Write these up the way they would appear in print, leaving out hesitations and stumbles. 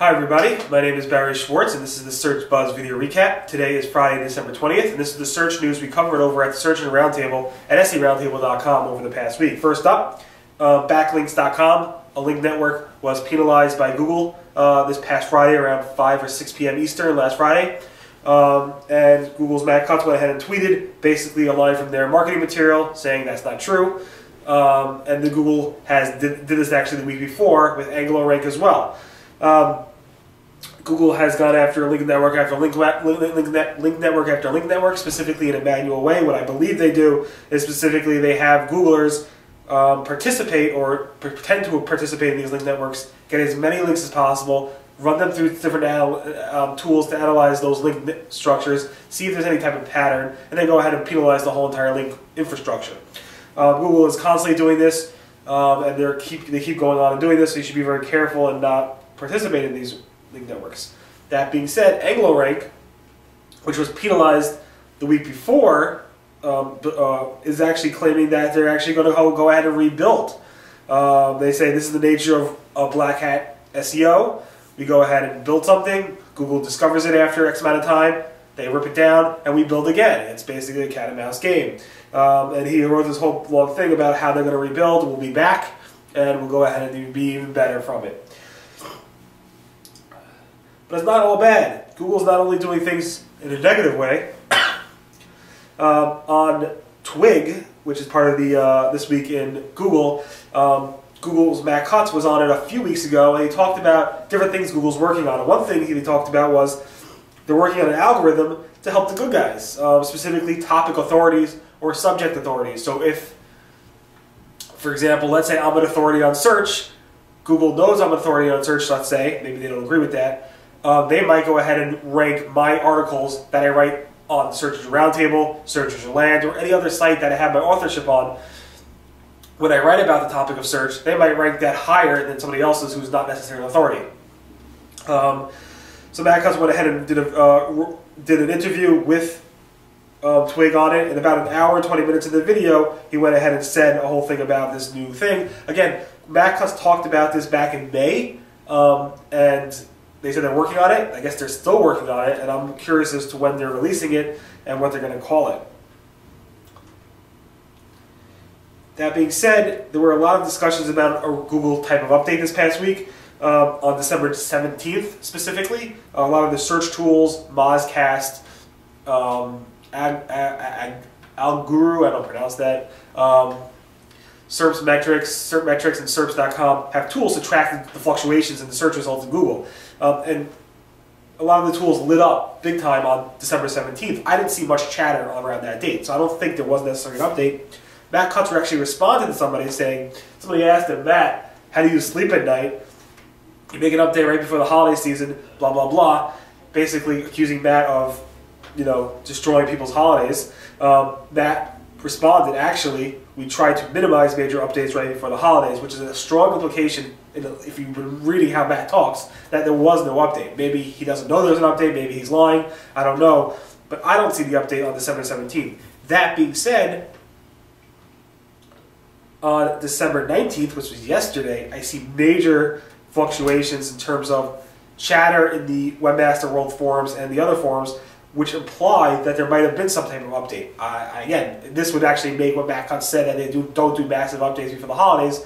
Hi everybody, my name is Barry Schwartz and this is the Search Buzz video recap. Today is Friday, December 20th, and this is the search news we covered over at the Search and Roundtable at seroundtable.com over the past week. First up, backlinks.com, a link network, was penalized by Google this past Friday around 5 or 6 p.m. Eastern last Friday. And Google's Matt Cutts went ahead and tweeted basically a line from their marketing material saying that's not true. And the Google did this actually the week before with AngularRank as well. Google has gone after link network after link network after link network, specifically in a manual way. What I believe they do is specifically they have Googlers participate or pretend to participate in these link networks, get as many links as possible, run them through different tools to analyze those link structures, see if there's any type of pattern, and then go ahead and penalize the whole entire link infrastructure. Google is constantly doing this, and they keep going on and doing this, so you should be very careful and not participate in these link networks. That being said, AngularRank, which was penalized the week before, is actually claiming that they're actually going to go ahead and rebuild. They say this is the nature of black hat SEO. We go ahead and build something, Google discovers it after X amount of time, they rip it down, and we build again. It's basically a cat and mouse game. And he wrote this whole long thing about how they're going to rebuild, we'll be back, and we'll go ahead and be even better from it. But it's not all bad. Google's not only doing things in a negative way. On Twig, which is part of the This Week in Google, Google's Matt Cutts was on it a few weeks ago, and he talked about different things Google's working on. And one thing he talked about was they're working on an algorithm to help the good guys, specifically topic authorities or subject authorities. So if, for example, let's say I'm an authority on search, Google knows I'm an authority on search, let's say, maybe they don't agree with that, they might go ahead and rank my articles that I write on Search and Roundtable, Searchers and Land, or any other site that I have my authorship on. When I write about the topic of search, they might rank that higher than somebody else's who's not necessarily an authority. So Matt Cutts went ahead and did an interview with Twig on it, and about an hour and 20 minutes of the video, he went ahead and said a whole thing about this new thing. Again, Matt Cutts talked about this back in May, and they said they're working on it. I guess they're still working on it, and I'm curious as to when they're releasing it and what they're going to call it. That being said, there were a lot of discussions about a Google type of update this past week. On December 17th specifically, a lot of the search tools, Mozcast, Alguru, I don't pronounce that, SERPmetrics, and SERPs.com have tools to track the fluctuations in the search results in Google. And a lot of the tools lit up big time on December 17th. I didn't see much chatter around that date, so I don't think there was necessarily an update. Matt Cutts actually responded to somebody saying, somebody asked him, Matt, how do you sleep at night? You make an update right before the holiday season, blah, blah, blah, basically accusing Matt of, destroying people's holidays. Matt responded, actually, we tried to minimize major updates right before the holidays, which is a strong implication, if you've been reading how Matt talks, that there was no update. Maybe he doesn't know there's an update, maybe he's lying, I don't know, but I don't see the update on December 17th. That being said, on December 19th, which was yesterday, I see major fluctuations in terms of chatter in the Webmaster World forums and the other forums, which imply that there might have been some type of update. Again, this would actually make what Matt Cutts said, that they don't do massive updates before the holidays,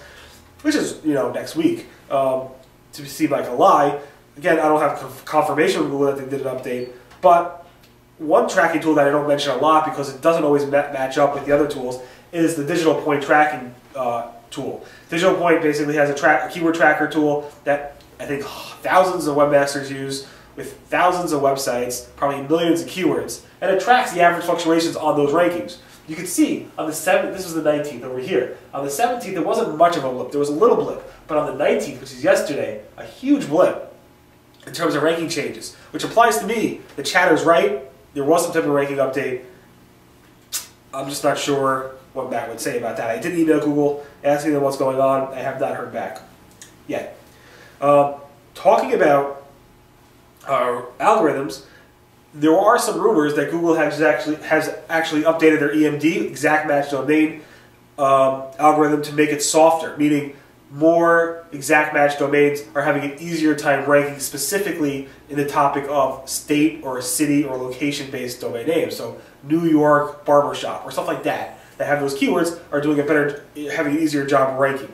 which is next week, to seem like a lie. Again, I don't have confirmation from Google that they did an update, but one tracking tool that I don't mention a lot because it doesn't always match up with the other tools is the digital point tracking tool. Digital Point basically has a keyword tracker tool that I think thousands of webmasters use with thousands of websites, probably millions of keywords, and it tracks the average fluctuations on those rankings. You can see on the 7th, this was the 19th over here, on the 17th there wasn't much of a blip, there was a little blip, but on the 19th, which is yesterday, a huge blip in terms of ranking changes, which implies to me the chatter's right, there was some type of ranking update. I'm just not sure what Matt would say about that. I did email Google asking them what's going on. I have not heard back yet. Talking about algorithms, there are some rumors that Google has actually updated their EMD, exact match domain algorithm, to make it softer, meaning more exact match domains are having an easier time ranking specifically in the topic of state or city or location-based domain names. So New York barbershop or stuff like that have those keywords are doing a better, having an easier job ranking.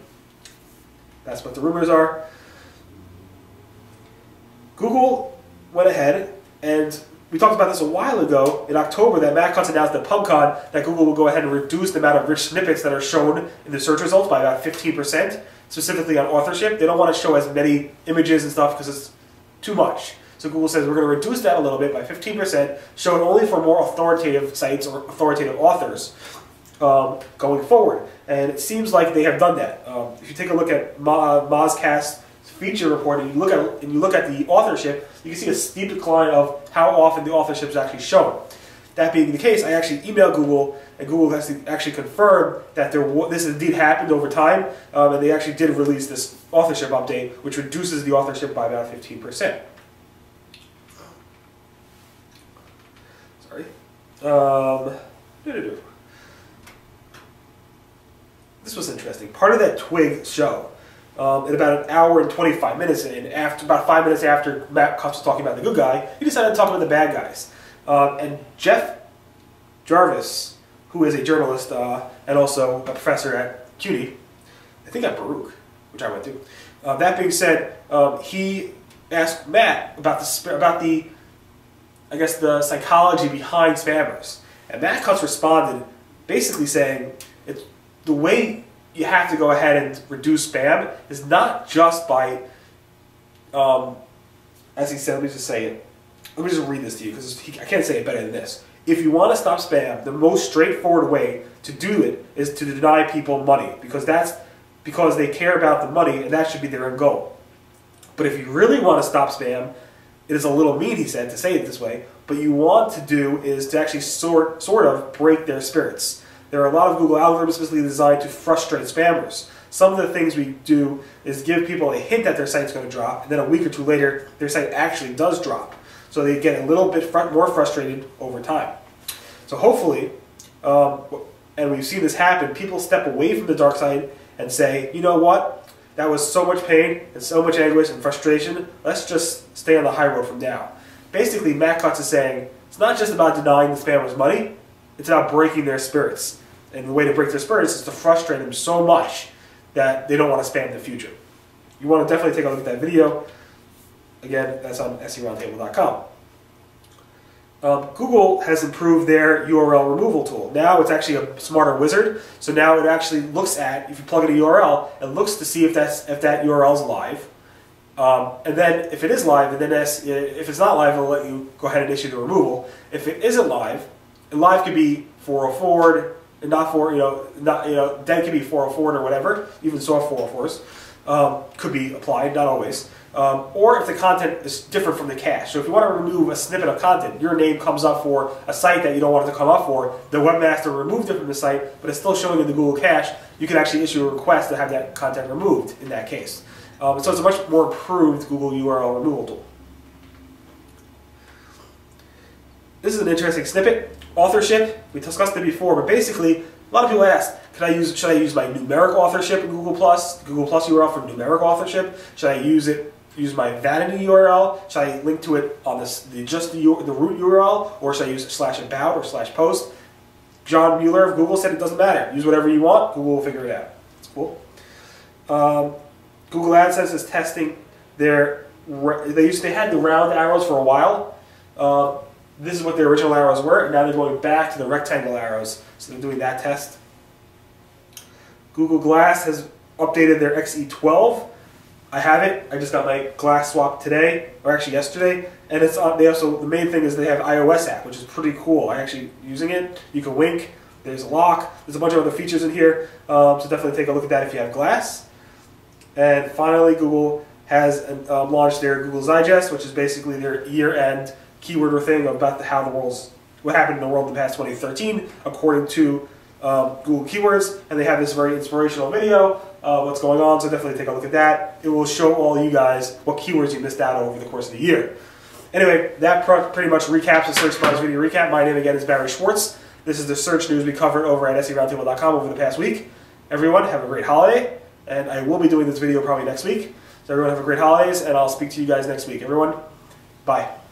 That's what the rumors are. Google went ahead and we talked about this a while ago in October that Matt Cutts announced at PubCon that Google will go ahead and reduce the amount of rich snippets that are shown in the search results by about 15%, specifically on authorship. They don't want to show as many images and stuff because it's too much. So Google says we're going to reduce that a little bit by 15%, show it only for more authoritative sites or authoritative authors going forward. And it seems like they have done that. If you take a look at Mozcast's feature report and you look at the authorship, you can see a steep decline of how often the authorship is actually shown. That being the case, I actually emailed Google, and Google has actually confirmed that this indeed happened over time, and they actually did release this authorship update, which reduces the authorship by about 15%. Sorry. This was interesting. Part of that Twig show, in about an hour and 25 minutes, and about 5 minutes after Matt Cutts was talking about the good guy, he decided to talk about the bad guys. And Jeff Jarvis, who is a journalist and also a professor at CUNY, I think at Baruch, which I went to. That being said, he asked Matt about the I guess the psychology behind spammers, and Matt Cutts responded, basically saying it's the way you have to go ahead and reduce spam is not just by, as he said, let me just say it. Let me just read this to you because I can't say it better than this. If you want to stop spam, the most straightforward way to do it is to deny people money because they care about the money and that should be their end goal. But if you really want to stop spam, it is a little mean, he said, to say it this way, but you want to do is to actually sort of break their spirits. There are a lot of Google algorithms specifically designed to frustrate spammers. Some of the things we do is give people a hint that their site's going to drop, and then a week or two later, their site actually does drop. So they get a little bit more frustrated over time. So hopefully, and we've seen this happen, people step away from the dark side and say, you know what, that was so much pain and so much anguish and frustration, let's just stay on the high road from now. Basically, Matt Cutts is saying, it's not just about denying the spammers money, it's about breaking their spirits. And the way to break their spirits is to frustrate them so much that they don't want to spam in the future. You want to definitely take a look at that video. Again, that's on seroundtable.com. Google has improved their URL removal tool. Now it's actually a smarter wizard. So now it actually looks at, if you plug in a URL, it looks to see if that URL is live. And then if it is live, and then if it's not live, it'll let you go ahead and issue the removal. If it isn't live, and live could be 404, and not dead could be 404 or whatever, even soft 404s could be applied, not always. Or if the content is different from the cache. So if you want to remove a snippet of content, your name comes up for a site that you don't want it to come up for, the webmaster removed it from the site, but it's still showing in the Google cache, you can actually issue a request to have that content removed in that case. So it's a much more improved Google URL removal tool. This is an interesting snippet. Authorship, we discussed it before, but basically, a lot of people ask, should I use my numeric authorship in Google Plus URL for numeric authorship? Should I use my vanity URL? Should I link to it on the root URL? Or should I use /about or /post? John Mueller of Google said it doesn't matter. Use whatever you want, Google will figure it out. It's cool. Google AdSense is testing they had the round arrows for a while. This is what their original arrows were, and now they're going back to the rectangle arrows. So they're doing that test. Google Glass has updated their XE12. I have it. I just got my Glass swap today, or actually yesterday. And it's the main thing is they have iOS app, which is pretty cool. I'm actually using it. You can wink. There's a lock. There's a bunch of other features in here. So definitely take a look at that if you have Glass. And finally, Google has launched their Google Zeitgeist, which is basically their year-end keyword thing about what happened in the world in the past 2013, according to Google Keywords, and they have this very inspirational video what's going on, so definitely take a look at that. It will show all you guys what keywords you missed out over the course of the year. Anyway, that pretty much recaps the Search Buzz video recap. My name again is Barry Schwartz. This is the search news we covered over at SERoundtable.com over the past week. Everyone, have a great holiday, And I will be doing this video probably next week. So everyone have a great holidays, and I'll speak to you guys next week. Everyone, bye.